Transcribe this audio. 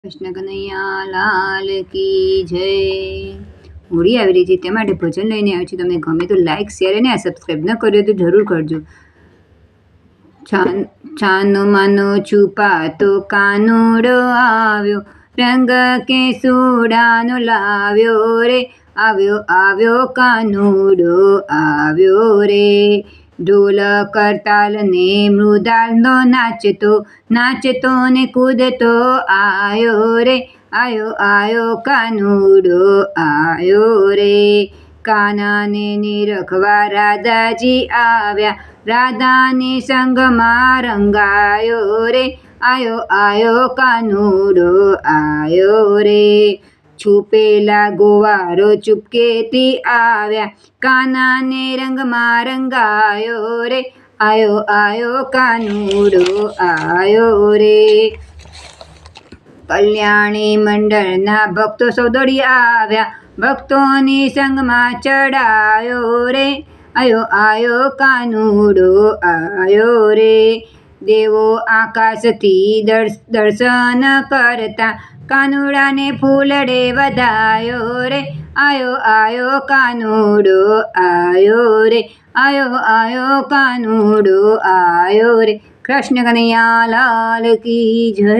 કૃષ્ણ કનૈયા લાલ કી જય। હોળી આવી રહી છે તે માટે ભજન લઈને આવ્યો છું। તમને ગમે તો લાઈક શેર અને સબસ્ક્રાઈબ ન કર્યો તો જરૂર કરજો। છાનો માનો છુપાતો કાનુડો આવ્યો, રંગ કેસુડાનો લાવ્યો રે, આવ્યો આવ્યો કાનુડો આવ્યો રે। ઢોલ કરતાલ ને મૃદાલનો નાચતો નાચતો ને કૂદતો આયો રે, આયો આયો કાનુડો આયો રે। કાનાને નિરખવા રાધાજી આવ્યા, રાધાને સંગમાં રંગાયો રે, આયો આયો કાનુડો આયો રે। છુપેલા ગોવારો ચૂપકેથી આવ્યા, કાનાને રંગમાં રંગાયો રે, આયો આયો કાનુડો આયો રે। કલ્યાણી મંડળના ભક્તો સૌ દોડી આવ્યા, ભક્તોની સંગમાં ચડાયો રે, આયો આયો કાનુડો આયો રે। દેવો આકાશથી દર્શન કરતા, કાનુડાને ફૂલડે વધાયો રે, આયો આયો કાનુડો આયો રે, આયો આયો કાનુડો આયો રે। કૃષ્ણ કનૈયા લાલ કી જય।